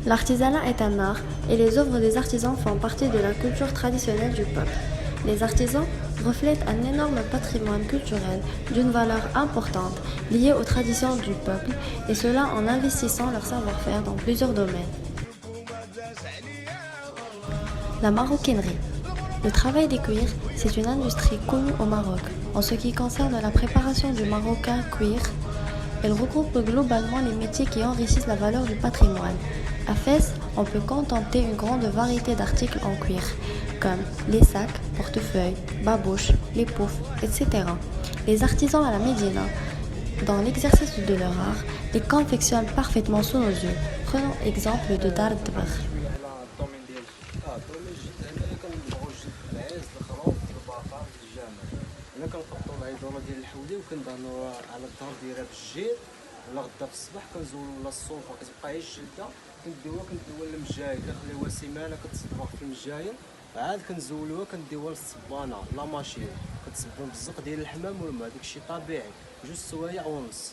L'artisanat est un art et les œuvres des artisans font partie de la culture traditionnelle du peuple. Les artisans reflètent un énorme patrimoine culturel d'une valeur importante liée aux traditions du peuple et cela en investissant leur savoir-faire dans plusieurs domaines. La maroquinerie. Le travail des cuirs, c'est une industrie connue au Maroc. En ce qui concerne la préparation du marocain cuir, elle regroupe globalement les métiers qui enrichissent la valeur du patrimoine. À Fès, on peut contempler une grande variété d'articles en cuir, comme les sacs, portefeuilles, babouches, les poufs, etc. Les artisans à la Médina, dans l'exercice de leur art, les confectionnent parfaitement sous nos yeux. Prenons exemple de Dar Dbagh. هنا كنقطعو العظيمه ديال الحولي وكندهنوها على الظهر ديالها بالجير ولا غدا في الصباح كنزولو ولا الصوفه كتبقى غير الجلده كنديوها للمجاين كنخليوها سيمانه كتصبغ في المجاين عاد كنزولوها كنديوها للصبانه لا ماشين كتصبن بالزق ديال الحمام والماء داكشي طبيعي 2 سوايع ونص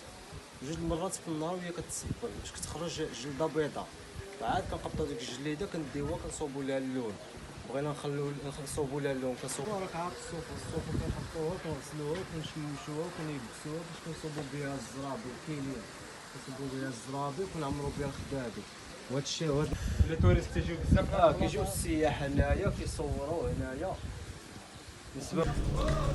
2 المرات في النهار وهي كتصبن باش كتخرج جلده بيضاء عاد كنقطعو ديك الجليده كنديوها كنصوبو لها اللون بغينا نصوبوا لها اللون كنصوبوا راك عارف الصوفه كنحطوها كنغسلوها كنشمشوها كنيبسوها باش كنصوبوا بها الزرابي كاينين كنصوبوا بها الزرابي وكنعمروا بها الخدادي وهذا الشيء هذا لي توريست كيجيو بزاف كيجيو السياح هنايا كيصوروا هنايا.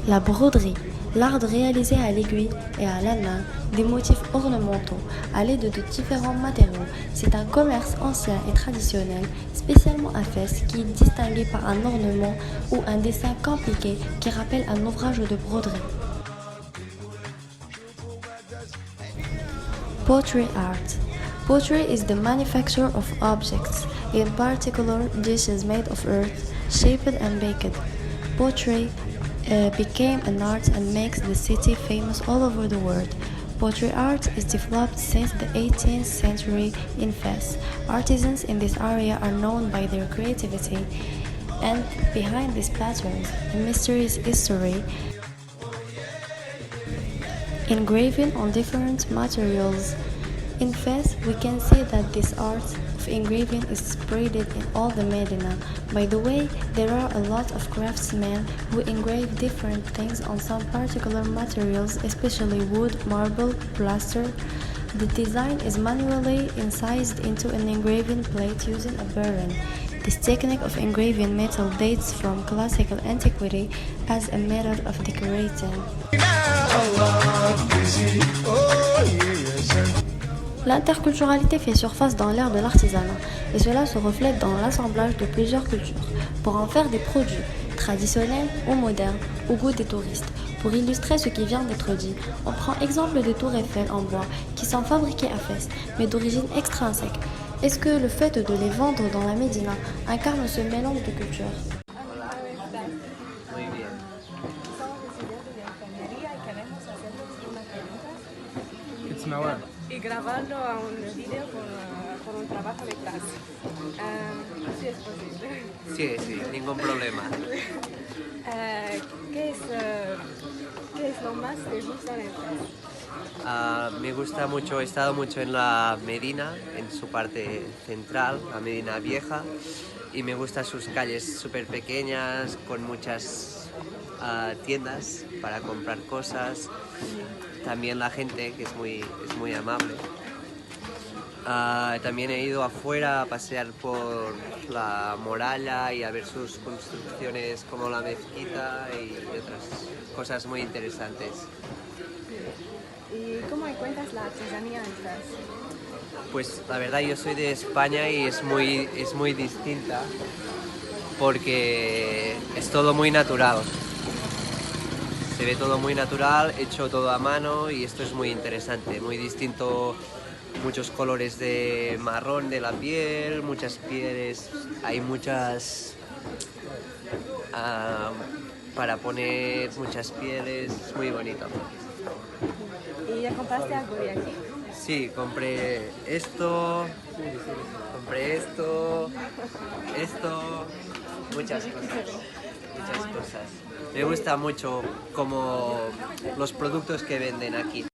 La broderie, l'art de réaliser à l'aiguille et à la main des motifs ornementaux à l'aide de différents matériaux. C'est un commerce ancien et traditionnel, spécialement à Fès, qui est distingué par un ornement ou un dessin compliqué qui rappelle un ouvrage de broderie. Pottery art. Pottery is the manufacture of objects, in particular dishes made of earth, shaped and baked. Pottery became an art and makes the city famous all over the world. Pottery art is developed since the 18th century in Fes. Artisans in this area are known by their creativity, and behind these patterns, a mysterious history. Engraving on different materials. In Fes, we can see that this art of engraving is spread in all the Medina. By the way, there are a lot of craftsmen who engrave different things on some particular materials, especially wood, marble, plaster. The design is manually incised into an engraving plate using a burren. This technique of engraving metal dates from classical antiquity as a method of decorating. L'interculturalité fait surface dans l'ère de l'artisanat et cela se reflète dans l'assemblage de plusieurs cultures pour en faire des produits traditionnels ou modernes au goût des touristes. Pour illustrer ce qui vient d'être dit, on prend exemple des tours Eiffel en bois qui sont fabriquées à Fès mais d'origine extrinsèque. Est-ce que le fait de les vendre dans la Médina incarne ce mélange de cultures? Y grabarlo a un vídeo con un trabajo de clase. Si es posible. Sí, sí, ningún problema. ¿Qué es lo más que te gusta de Fes? Me gusta mucho, he estado mucho en la Medina, en su parte central, la Medina Vieja, y me gustan sus calles súper pequeñas, con muchas tiendas para comprar cosas. También la gente, que es muy amable. También he ido afuera a pasear por la muralla y a ver sus construcciones como la mezquita y otras cosas muy interesantes. ¿Y cómo encuentras la artesanía en Fes? Pues la verdad yo soy de España y es muy distinta porque es todo muy natural. Se ve todo muy natural, hecho todo a mano y esto es muy interesante, muy distinto, muchos colores de marrón de la piel, muchas pieles, hay muchas para poner muchas pieles, es muy bonito. ¿Y ya compraste algo de aquí? Sí, compré esto, muchas cosas. Me gusta mucho como los productos que venden aquí.